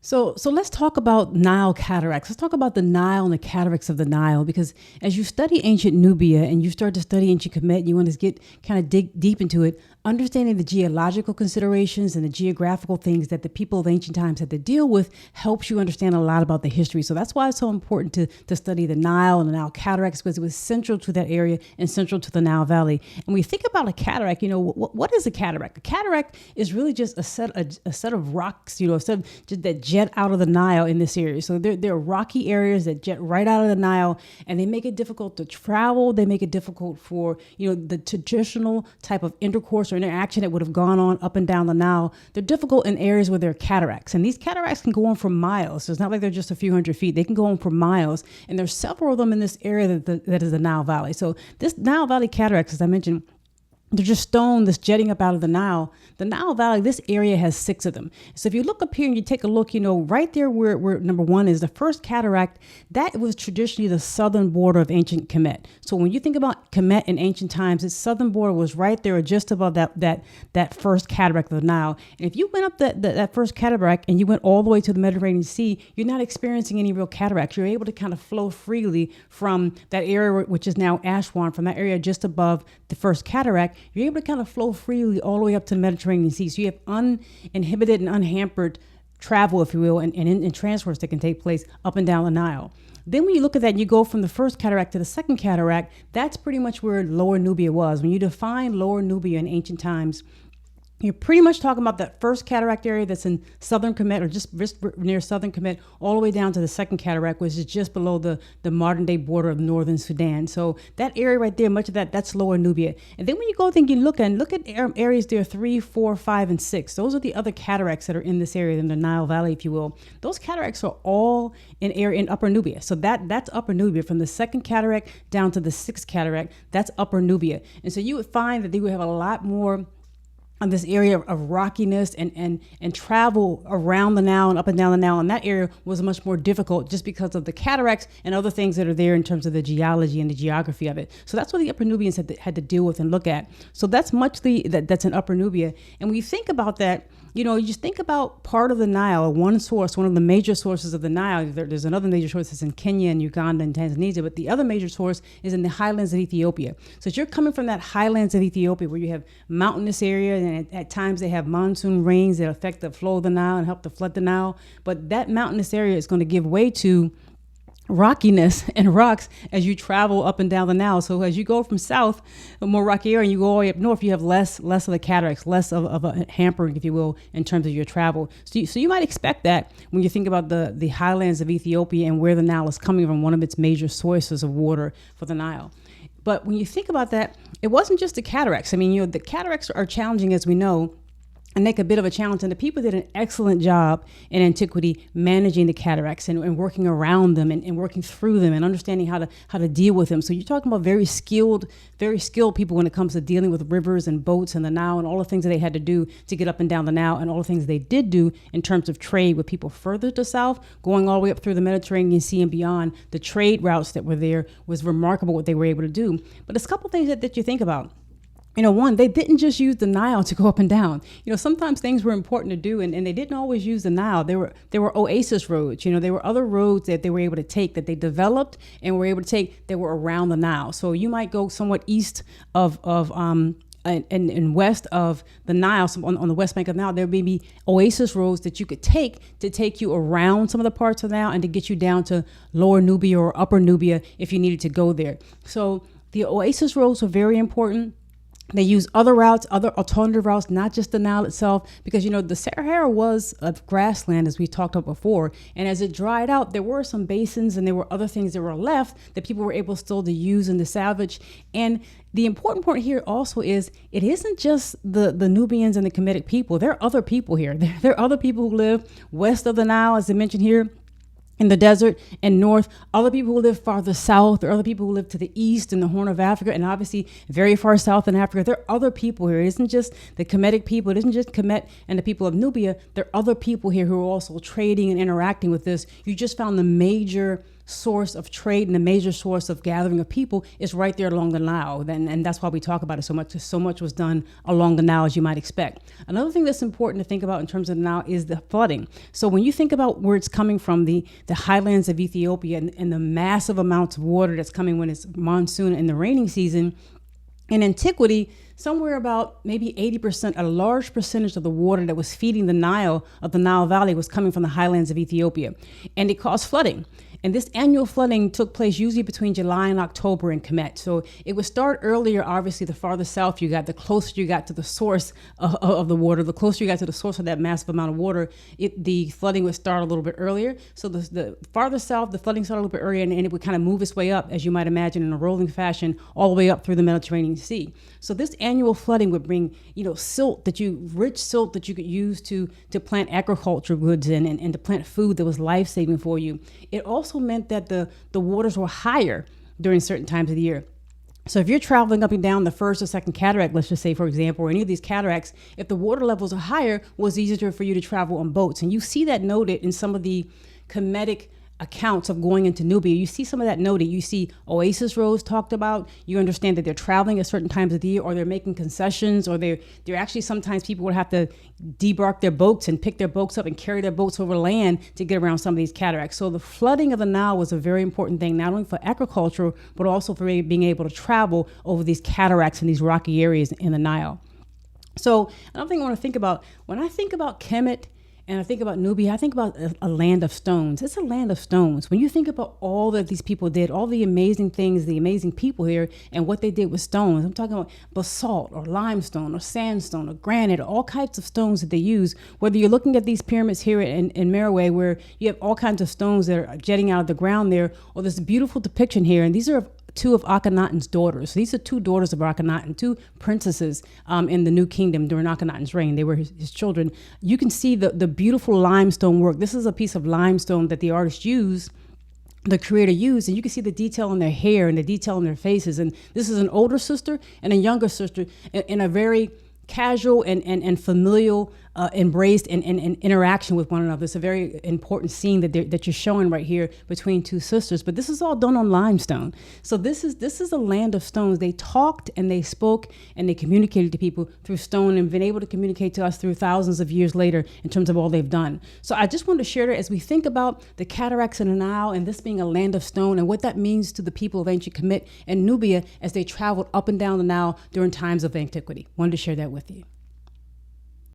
So let's talk about Nile cataracts. Let's talk about the Nile and the cataracts of the Nile, because as you study ancient Nubia and you start to study ancient Kemet, you want to get kind of dig deep into it, understanding the geological considerations and the geographical things that the people of ancient times had to deal with helps you understand a lot about the history. So that's why it's so important to study the Nile and the Nile cataracts, because it was central to that area and central to the Nile Valley. And when we think about a cataract, what is a cataract? A cataract is really just a set of rocks, a set of just that jet out of the Nile in this area. So there are rocky areas that jet right out of the Nile, and they make it difficult to travel. They make it difficult for, the traditional type of intercourse or interaction that would have gone on up and down the Nile. They're difficult in areas where there are cataracts, and these cataracts can go on for miles. So it's not like they're just a few hundred feet. They can go on for miles, and there's several of them in this area that is the Nile Valley. So this Nile Valley cataracts, as I mentioned, they're just stone that's jetting up out of the Nile. The Nile Valley, this area has 6 of them. So if you look up here and you take a look, right there where number 1 is the first cataract, that was traditionally the southern border of ancient Kemet. So when you think about Kemet in ancient times, its southern border was right there, just above that first cataract of the Nile. And if you went up that first cataract and you went all the way to the Mediterranean Sea, you're not experiencing any real cataracts. You're able to kind of flow freely from that area, which is now Aswan, from that area just above the first cataract. You're able to kind of flow freely all the way up to the Mediterranean Sea. So you have uninhibited and unhampered travel, if you will, and transfers that can take place up and down the Nile. Then when you look at that and you go from the first cataract to the second cataract, that's pretty much where Lower Nubia was. When you define Lower Nubia in ancient times, you're pretty much talking about that first cataract area that's in southern Kemet, or just near southern Kemet, all the way down to the second cataract, which is just below the modern day border of northern Sudan. So that area right there, much of that's Lower Nubia. And then when you go you look at areas there, 3, 4, 5, and 6. Those are the other cataracts that are in this area, in the Nile Valley, if you will. Those cataracts are all in Upper Nubia. So that's Upper Nubia, from the second cataract down to the sixth cataract. That's Upper Nubia. And so you would find that they would have a lot more on this area of rockiness and travel around the Nile and up and down the Nile. And that area was much more difficult just because of the cataracts and other things that are there in terms of the geology and the geography of it. So that's what the Upper Nubians had to deal with and look at. So that's that's in Upper Nubia. And when you think about that, you just think about part of the Nile, one of the major sources of the Nile. There's another major source that's in Kenya and Uganda and Tanzania, but the other major source is in the highlands of Ethiopia. So if you're coming from that highlands of Ethiopia, where you have mountainous area, and at times they have monsoon rains that affect the flow of the Nile and help to flood the Nile, but that mountainous area is going to give way to rockiness and rocks as you travel up and down the Nile. So as you go from south, a more rocky area, and you go all the way up north, you have less of the cataracts, less of a hampering, if you will, in terms of your travel. So you might expect that when you think about the highlands of Ethiopia and where the Nile is coming from, one of its major sources of water for the Nile. But when you think about that, it wasn't just the cataracts. I mean, the cataracts are challenging, as we know, and make a bit of a challenge. And the people did an excellent job in antiquity managing the cataracts and working around them and working through them and understanding how to deal with them. So you're talking about very skilled people when it comes to dealing with rivers and boats and the Nile and all the things that they had to do to get up and down the Nile, and all the things they did do in terms of trade with people further to south, going all the way up through the Mediterranean Sea and beyond. The trade routes that were there was remarkable what they were able to do. But there's a couple things that you think about. One, they didn't just use the Nile to go up and down. Sometimes things were important to do, and they didn't always use the Nile. There were oasis roads. There were other roads that they were able to take, that they developed and were able to take, that were around the Nile. So you might go somewhat east and west of the Nile, on the west bank of the Nile, there may be oasis roads that you could take you around some of the parts of the Nile and to get you down to Lower Nubia or Upper Nubia if you needed to go there. So the oasis roads were very important. They use other routes, other alternative routes, not just the Nile itself, because, the Sahara was a grassland, as we talked about before. And as it dried out, there were some basins and there were other things that were left that people were able still to use and to salvage. And the important part here also is it isn't just the Nubians and the Kemetic people. There are other people here. There are other people who live west of the Nile, as I mentioned here, in the desert and north, other people who live farther south, or other people who live to the east in the Horn of Africa, and obviously very far south in Africa. There are other people here. It isn't just the Kemetic people. It isn't just Kemet and the people of Nubia. There are other people here who are also trading and interacting with this. You just found the major source of trade and a major source of gathering of people is right there along the Nile. And that's why we talk about it so much, because so much was done along the Nile, as you might expect. Another thing that's important to think about in terms of the Nile is the flooding. So when you think about where it's coming from, the highlands of Ethiopia, and the massive amounts of water that's coming when it's monsoon and the raining season, in antiquity, somewhere about maybe 80%, a large percentage of the water that was feeding the Nile of the Nile Valley was coming from the highlands of Ethiopia. And it caused flooding. And this annual flooding took place usually between July and October in Kemet. So it would start earlier. Obviously, the farther south you got, the closer you got to the source of the water, the closer you got to the source of that massive amount of water, the flooding would start a little bit earlier. So the farther south, the flooding started a little bit earlier, and it would kind of move its way up, as you might imagine, in a rolling fashion, all the way up through the Mediterranean Sea. So this annual flooding would bring, silt rich silt that you could use to plant agriculture goods in, and to plant food that was life-saving for you. It also meant that the waters were higher during certain times of the year. So if you're traveling up and down the first or second cataract, let's just say, for example, or any of these cataracts, if the water levels are higher, it was easier for you to travel on boats. And you see that noted in some of the Kemetic accounts of going into Nubia. You see some of that noted. You see oasis roads talked about. You understand that they're traveling at certain times of the year, or they're making concessions, or they're actually, sometimes people would have to debark their boats and pick their boats up and carry their boats over land to get around some of these cataracts. So the flooding of the Nile was a very important thing, not only for agriculture, but also for being able to travel over these cataracts and these rocky areas in the Nile. So another thing I want to think about, when I think about Kemet, and I think about Nubia, I think about a land of stones. It's a land of stones. When you think about all that these people did, all the amazing things, the amazing people here, and what they did with stones, I'm talking about basalt or limestone or sandstone or granite, or all kinds of stones that they use. Whether you're looking at these pyramids here in Merowe, where you have all kinds of stones that are jetting out of the ground there, or this beautiful depiction here, and these are two of Akhenaten's daughters. These are two daughters of Akhenaten, two princesses in the New Kingdom during Akhenaten's reign. They were his children. You can see the beautiful limestone work. This is a piece of limestone that the artist used, the creator used, and you can see the detail in their hair and the detail in their faces. And this is an older sister and a younger sister in a very casual and familial embraced and interaction with one another. It's a very important scene that you're showing right here between two sisters. But this is all done on limestone. So this is a land of stones. They talked and they spoke and they communicated to people through stone, and been able to communicate to us through thousands of years later in terms of all they've done. So I just wanted to share that as we think about the cataracts in the Nile and this being a land of stone, and what that means to the people of ancient Kemet and Nubia as they traveled up and down the Nile during times of antiquity. Wanted to share that with you.